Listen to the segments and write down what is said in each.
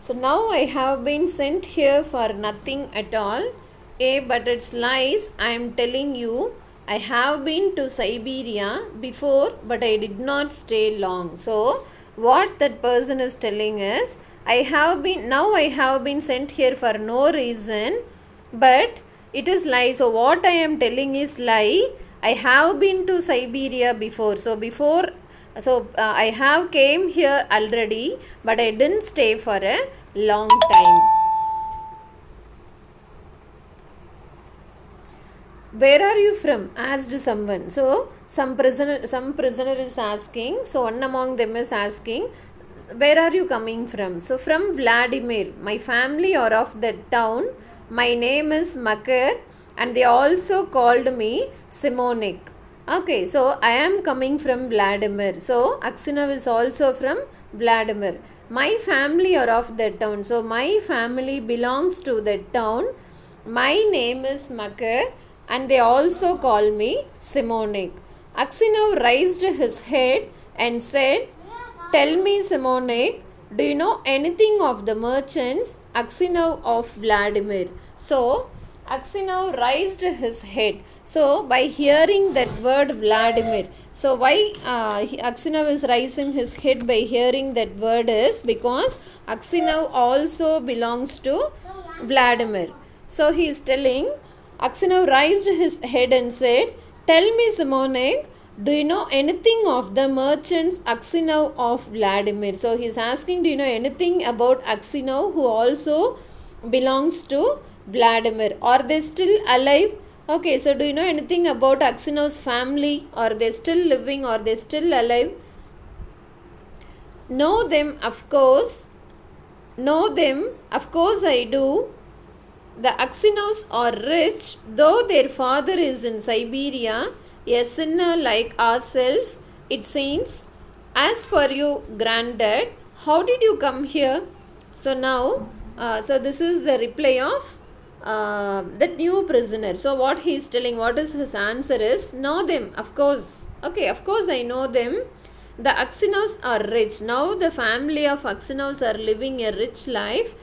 So now I have been sent here for nothing at all. But it's lies. I am telling you, I have been to Siberia before, but I did not stay long. So what that person is telling is, I have been sent here for no reason, but it is lie. So what I am telling is lie. I have been to Siberia before. I have came here already, but I didn't stay for a long time. Where are you from? Asked someone. So some prisoner is asking. So one among them is asking, where are you coming from? So from Vladimir. My family are of that town. My name is Makar, and they also called me Simonik. Okay, so I am coming from Vladimir. So Aksinov is also from Vladimir. My family are of that town. So my family belongs to that town. My name is Makar, and they also call me Simonik. Aksinov raised his head and said, tell me, Simonik, do you know anything of the merchants Aksinov of Vladimir? So Aksinov raised his head. So by hearing that word Vladimir, so why Aksinov is raising his head by hearing that word is because Aksinov also belongs to Vladimir. So he is telling, Aksinov raised his head and said, tell me, Simonik, do you know anything of the merchants Aksinov of Vladimir? So he is asking, do you know anything about Aksinov who also belongs to Vladimir? Are they still alive? Okay, so do you know anything about Aksinov's family? Are they still living? Are they still alive? Know them, of course. Know them, of course I do. The Aksinovs are rich, though their father is in Siberia, a sinner like ourselves, it seems. As for you, granddad, how did you come here? So now, this is the reply of that new prisoner. So what he is telling, what is his answer is, know them, of course. Okay, of course I know them. The Aksinovs are rich. Now the family of Aksinovs are living a rich life,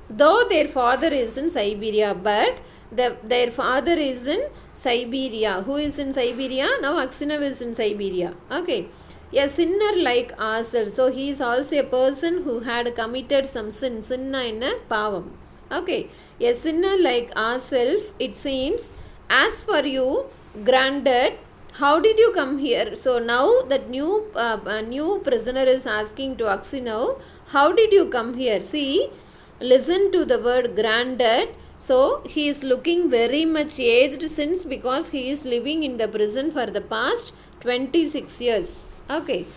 though their father is in Siberia. But their father is in Siberia. Who is in Siberia? Now Aksinov is in Siberia. Okay. A sinner like ourselves. So he is also a person who had committed some sin. Sinna enna pavam. Okay. A sinner like ourselves, it seems. As for you, granddad, how did you come here? So now that new prisoner is asking to Aksinov, how did you come here? See, listen to the word granddad. So he is looking very much aged since because he is living in the prison for the past 26 years. Okay.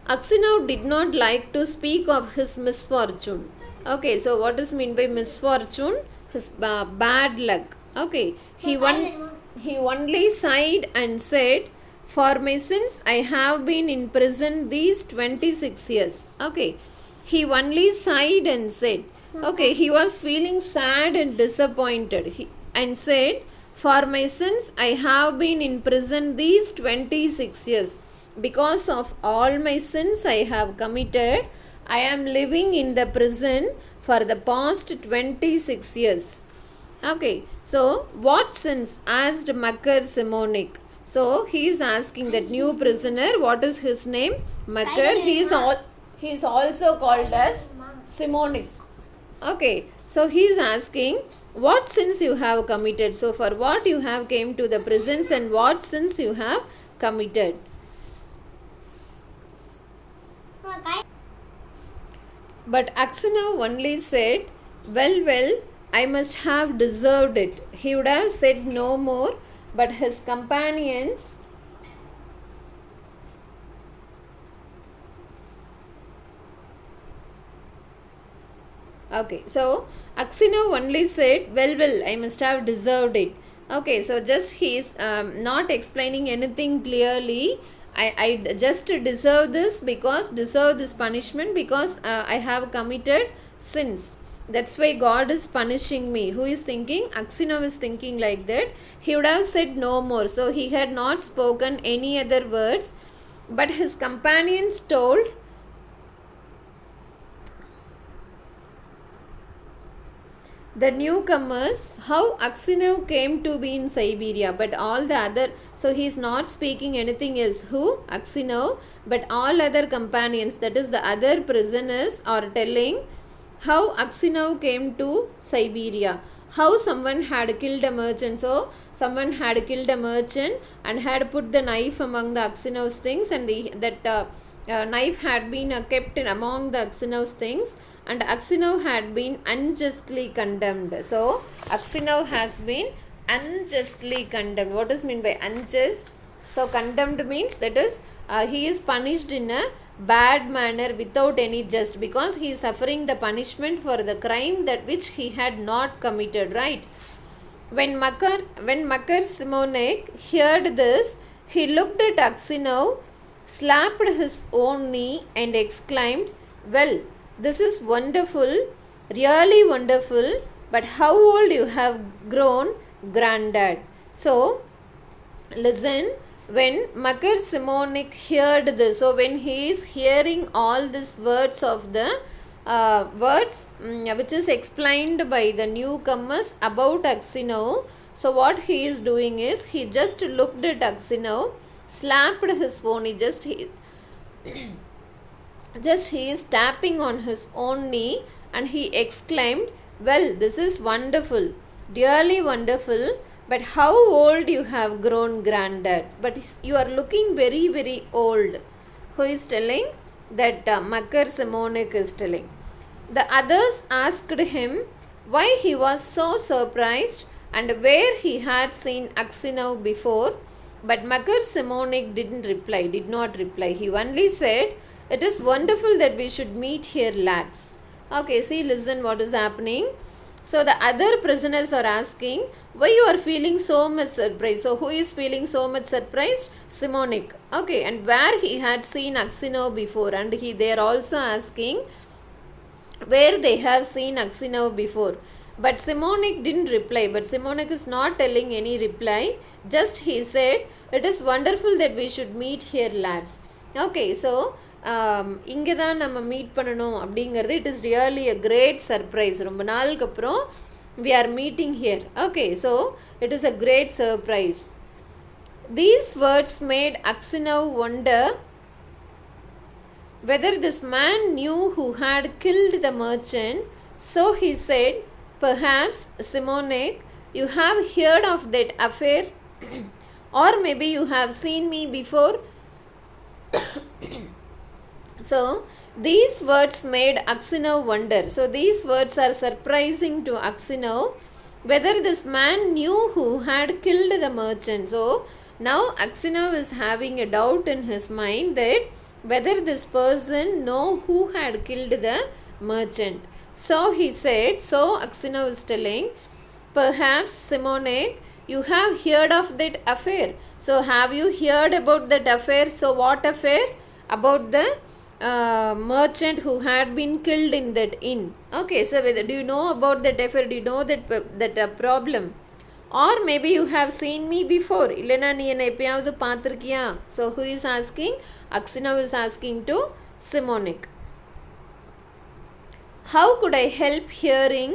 Aksinov did not like to speak of his misfortune. Okay, so what is meant by misfortune? His bad luck. Okay, he only sighed and said, for my sins I have been in prison these 26 years. Okay, he only sighed and said, okay, he was feeling sad and disappointed and said, for my sins I have been in prison these 26 years. Because of all my sins I have committed, I am living in the prison for the past 26 years. Okay, so what sins? Asked Makar Simonik. So he is asking that new prisoner, what is his name? Makar. He is also called as Simonik. Okay, so he is asking what sins you have committed. So for what you have came to the prisons and what sins you have committed. But Aksinov only said, well, I must have deserved it. He would have said no more, but his companions okay, so Aksinov only said, well, I must have deserved it. Okay, so just he is not explaining anything clearly. I just deserve this punishment because I have committed sins. That's why God is punishing me. Who is thinking? Aksinov is thinking like that. He would have said no more. So he had not spoken any other words. But his companions told, the newcomers, how Aksinov came to be in Siberia, but all the other, so he is not speaking anything else. Who? Aksinov, but all other companions, that is the other prisoners, are telling how Aksinov came to Siberia. How someone had killed a merchant. So, someone had killed a merchant and had put the knife among the Aksinov's things, and that knife had been kept among the Aksinov's things, and Aksinov had been unjustly condemned. So, Aksinov has been unjustly condemned. What does mean by unjust? So, condemned means that is he is punished in a bad manner without any just, because he is suffering the punishment for the crime that which he had not committed, right? When Makar Simonek heard this, he looked at Aksinov, slapped his own knee and exclaimed, "Well, this is wonderful, really wonderful, but how old you have grown, granddad." So, listen, when Makar Simonek heard this, so when he is hearing all these words of the words which is explained by the newcomers about Aksinov, so what he is doing is, he just looked at Aksinov, slapped his phone, he is tapping on his own knee, and he exclaimed, "Well, this is wonderful, really wonderful, but how old you have grown, granddad. But you are looking very, very old." Who is telling? That Makar Simonek is telling. The others asked him why he was so surprised and where he had seen Aksinov before, but Makar Simonek did not reply. He only said, "It is wonderful that we should meet here, lads." Okay, see, listen what is happening. So the other prisoners are asking, why you are feeling so much surprised? So who is feeling so much surprised? Simonek. Okay, and where he had seen Aksinov before, and they are also asking where they have seen Aksinov before. But Simonek didn't reply. But Simonek is not telling any reply. Just he said, "It is wonderful that we should meet here, lads." Okay, so இங்கே தான் நம்ம meet பண்ணணும் அப்படிங்கிறது, it is really a great surprise. ரொம்ப நாளுக்கு அப்புறம் we are meeting here. Okay, so it is a great surprise. These words made Aksinov wonder whether this man knew who had killed the merchant. So he said, "Perhaps, Simonek, you have heard of that affair, or maybe you have seen me before." So, these words made Aksinov wonder. So, these words are surprising to Aksinov, whether this man knew who had killed the merchant. So, now Aksinov is having a doubt in his mind that whether this person know who had killed the merchant. So, he said, so Aksinov is telling, "Perhaps, Simonek, you have heard of that affair." So, have you heard about that affair? So, what affair? About the merchant who had been killed in that inn. Okay, so do you know about that affair? Do you know that problem? Or maybe you have seen me before. Illana nee enna eppayavadhu paathirkiya? So who is asking? Aksinov is asking to Simonek. How could I help hearing?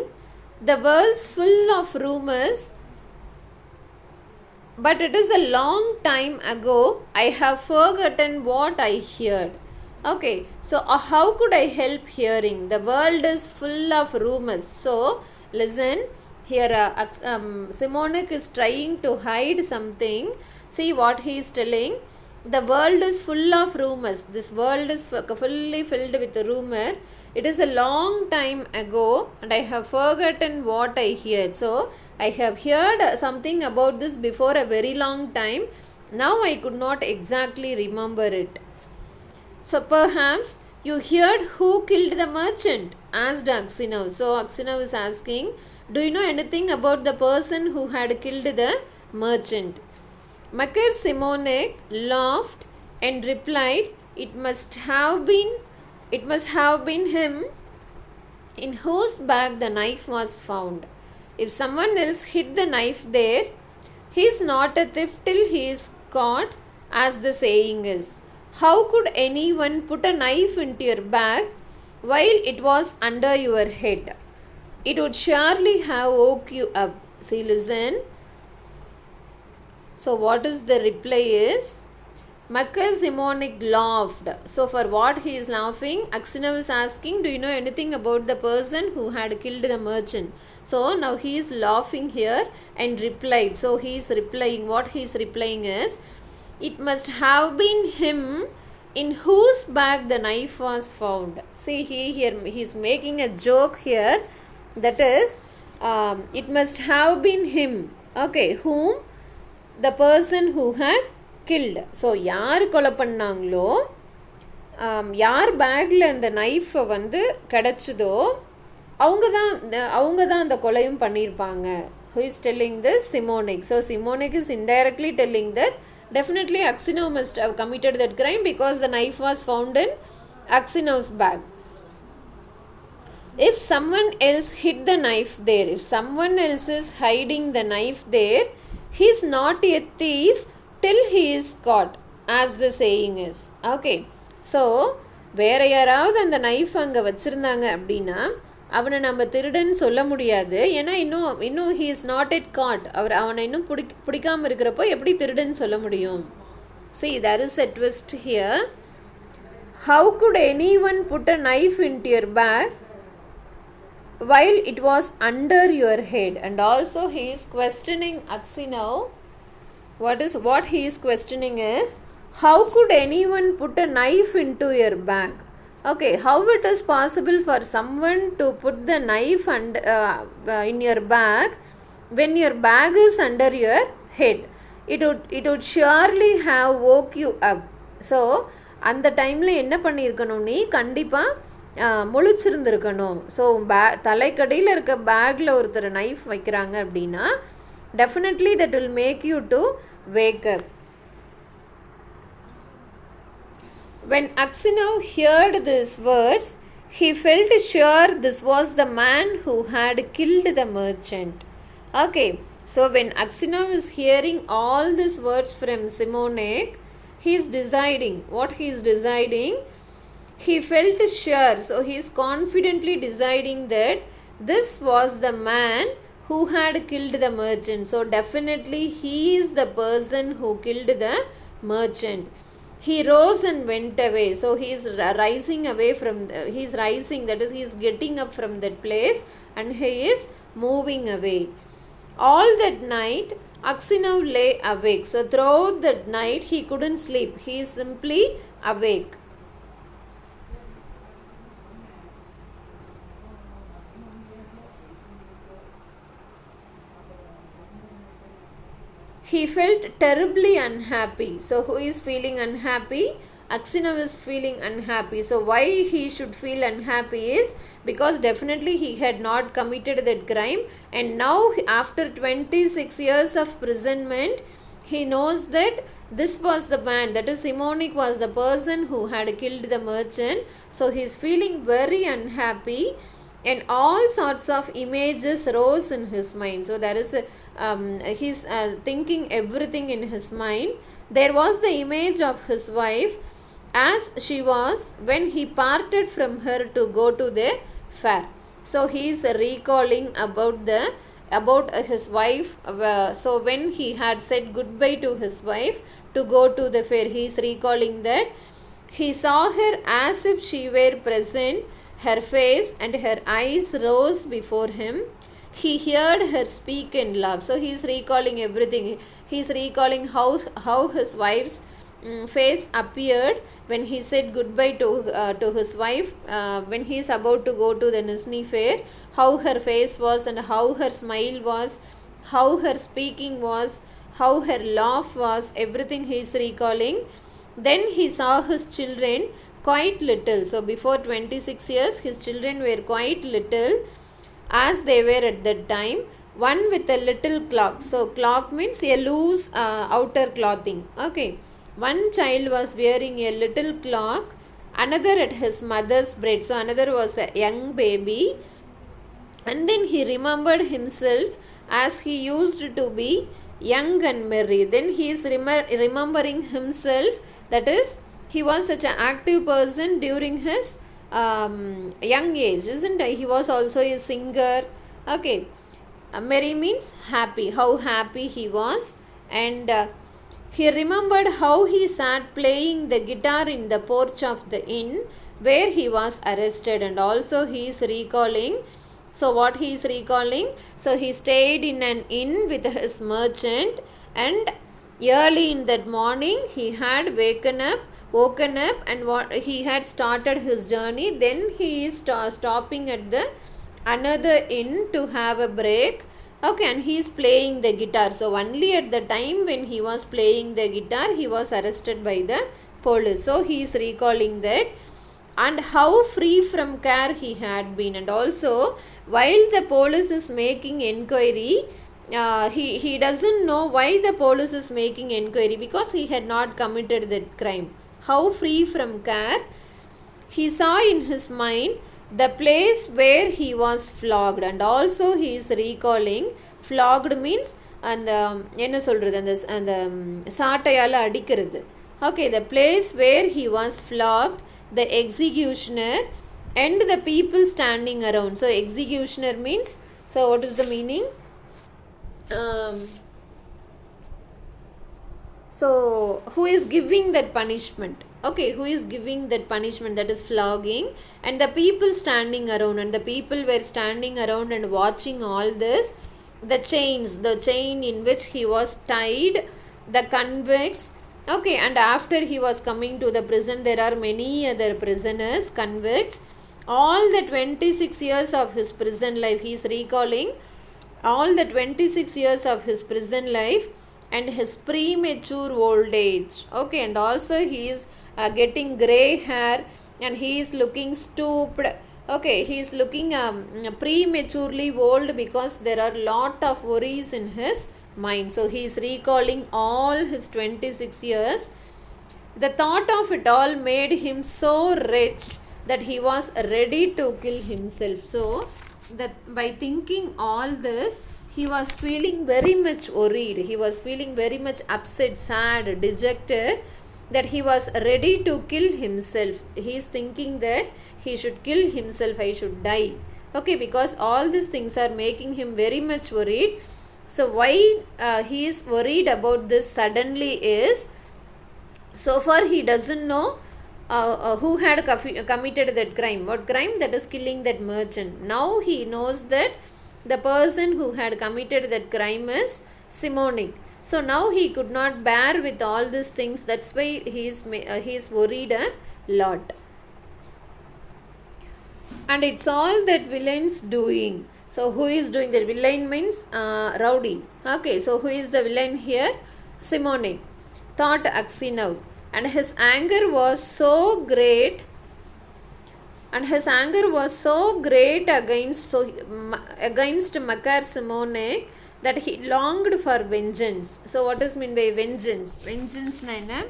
The world's full of rumors, but it is a long time ago. I have forgotten what I heard. Okay, so how could I help hearing? The world is full of rumors. So, listen, here Simonek is trying to hide something. See what he is telling. The world is full of rumors. This world is fully filled with rumor. It is a long time ago and I have forgotten what I heard. So, I have heard something about this before a very long time. Now I could not exactly remember it. So, perhaps you heard who killed the merchant? Asked Aksinov. So, Aksinov is asking, do you know anything about the person who had killed the merchant? Makar Simonek laughed and replied, it must have been him in whose bag the knife was found. If someone else hid the knife there, he is not a thief till he is caught, as the saying is. How could anyone put a knife into your bag while it was under your head? it would surely have woke you up. See, listen. So what is the reply is, Makazimonic laughed. So for what he is laughing, Aksinov is asking, do you know anything about the person who had killed the merchant? So now he is laughing here and replied. So he is replying, what he is replying is, it must have been him in whose bag the knife was found. See, he is making a joke here. That is, it must have been him. Okay, whom? The person who had killed. So யார் கொலை பண்ணாங்களோ, யார் பேக்கில் அந்த நைஃபை வந்து கிடச்சிதோ அவங்க தான் அந்த கொலையும் பண்ணியிருப்பாங்க. Who is telling this? Simonic. So Simonic is indirectly telling that definitely Aksinov must have committed that crime because the knife was found in Aksinov's bag. If someone else hid the knife there, if someone else is hiding the knife there, he is not a thief till he is caught, as the saying is. Okay, so வேற யாராவது அந்த knife அங்கே வச்சுருந்தாங்க அப்படின்னா அவனை நம்ம திருடன்னு சொல்ல முடியாது. ஏன்னா இன்னும் he is not yet caught. அவனை இன்னும் பிடிக்காமல் இருக்கிறப்போ எப்படி திருடன்னு சொல்ல முடியும்? See, there is a twist here. How could anyone put a knife into your bag while it was under your head? And also he is questioning Aksinov. What he is questioning is, how could anyone put a knife into your bag? Okay, how it is possible for someone to put the knife in your bag when your bag is under your head? It would surely have woke you up. So அந்த டைமில் என்ன பண்ணியிருக்கணும், நீ கண்டிப்பாக முழிச்சிருந்துருக்கணும். So தலைக்கடியில் இருக்க பேக்கில் ஒருத்தர் knife வைக்கிறாங்க அப்படின்னா definitely that will make you to wake up. When Aksinov heard these words, he felt sure this was the man who had killed the merchant. Okay, so when Aksinov is hearing all these words from Simonic, he is deciding. What he is deciding? He felt sure, so he is confidently deciding that this was the man who had killed the merchant. So definitely he is the person who killed the merchant. He rose and went away. So he is rising away from, he is rising, that is he is getting up from that place and he is moving away. All that night Aksinov lay awake. So throughout that night he couldn't sleep. He is simply awake. He felt terribly unhappy. So who is feeling unhappy? Aksinov is feeling unhappy. So why he should feel unhappy is because definitely he had not committed that crime, and now after 26 years of imprisonment he knows that this was the man, that is Simonic was the person who had killed the merchant. So he is feeling very unhappy and all sorts of images rose in his mind. So there is he's thinking everything in his mind. There was the image of his wife as she was when he parted from her to go to the fair. So he is recalling about his wife. So when he had said goodbye to his wife to go to the fair, he is recalling that he saw her as if she were present. Her face and her eyes rose before him. He heard her speak and laugh. So he is recalling everything. He is recalling how his wife's face appeared when he said goodbye to his wife, when he is about to go to the Nizhny fair, how her face was and how her smile was, how her speaking was, how her laugh was, everything he is recalling. Then he saw his children quite little. So before 26 years his children were quite little as they were at that time. One with a little clock. So clock means a loose outer clothing. Okay, one child was wearing a little clock, another at his mother's breast. So another was a young baby. And then he remembered himself as he used to be young and merry. Then he is remembering himself, that is he was such an active person during his young age, isn't it? He was also a singer. Okay. Merry means happy, how happy he was. And he remembered how he sat playing the guitar in the porch of the inn where he was arrested. And also he is recalling. So what he is recalling? So he stayed in an inn with his merchant, and early in that morning he had woken up, and what he had started his journey. Then he is stopping at the another inn to have a break. Okay, and he is playing the guitar. So only at the time when he was playing the guitar, he was arrested by the police. So he is recalling that, and how free from care he had been. And also, while the police is making inquiry, he doesn't know why the police is making inquiry, because he had not committed that crime. How free from care. He saw in his mind the place where he was flogged. And also he is recalling, flogged means அந்த என்ன சொல்கிறது, அந்த சாட்டையால் அடிக்கிறது. Okay, the place where he was flogged, the executioner, and the people standing around. So executioner means, so what is the meaning? So who is giving that punishment? Okay, who is giving that punishment, that is flogging, and the people standing around. And the people were standing around and watching all this. The chain in which he was tied, the convicts. Okay, and after he was coming to the prison, there are many other prisoners, convicts. All the 26 years of his prison life, he is recalling all the 26 years of his prison life and his premature old age. Okay, and also he is getting grey hair, and he is looking stooped. Okay, he is looking prematurely old because there are lot of worries in his mind. So he is recalling all his 26 years. The thought of it all made him so wretched that he was ready to kill himself. So that by thinking all this, he was feeling very much worried. He was feeling very much upset, sad, dejected, that he was ready to kill himself. He is thinking that he should kill himself, I should die. Okay, because all these things are making him very much worried. So why he is worried about this suddenly is, so far he doesn't know who had committed that crime. What crime? That is killing that merchant. Now he knows that the person who had committed that crime is Simonic. So now he could not bear with all these things. That's why he is worried a lot. And it's all that villain's doing. So who is doing that? Villain means rowdy. Okay, so who is the villain here? Simonic, thought Aksionov. And his anger was so great. Against Makar Simonic, that he longed for vengeance. So what is mean by vengeance? Vengeance na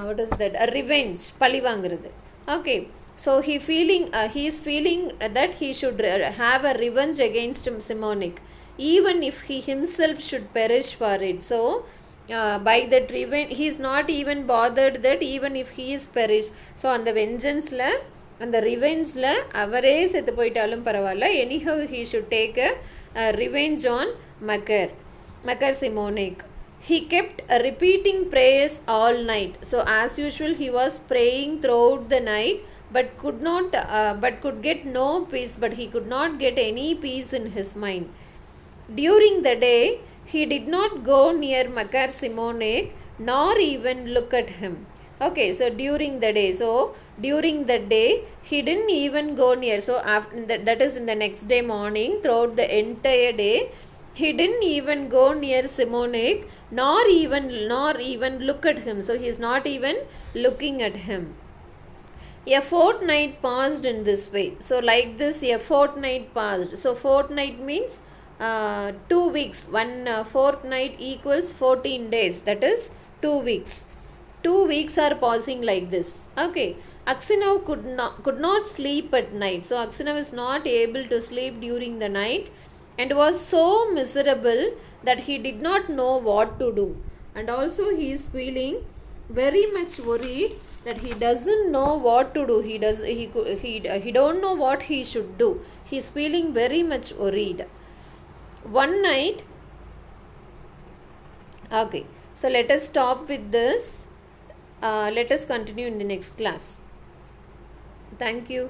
what is that? A revenge, pali vaangrathu. Okay, so he is feeling that he should have a revenge against Simonic, even if he himself should perish for it. So by that revenge, he is not even bothered that even if he is perished. So on the vengeance la, and the revenge la, avare sethu poitalum paravalla, anyhow he should take a revenge on Makar Simonic. He kept repeating prayers all night. So as usual he was praying throughout the night, but could get no peace. But he could not get any peace in his mind. During the day, he did not go near Makar Simonic, nor even look at him. Okay, so during the day, he didn't even go near. So after that is in the next day morning, throughout the entire day, he didn't even go near Simonic, nor even look at him. So he is not even looking at him. A fortnight passed in this way. So like this, a fortnight passed. So fortnight means 2 weeks. One fortnight equals 14 days. That is 2 weeks. 2 weeks are passing like this. Okay. Aksionov could not sleep at night. So Aksionov is not able to sleep during the night, and was so miserable that he did not know what to do. And also he is feeling very much worried that he doesn't know what to do. He don't know what he should do. He's feeling very much worried. One night, okay, so let us stop with this. Let us continue in the next class. Thank you.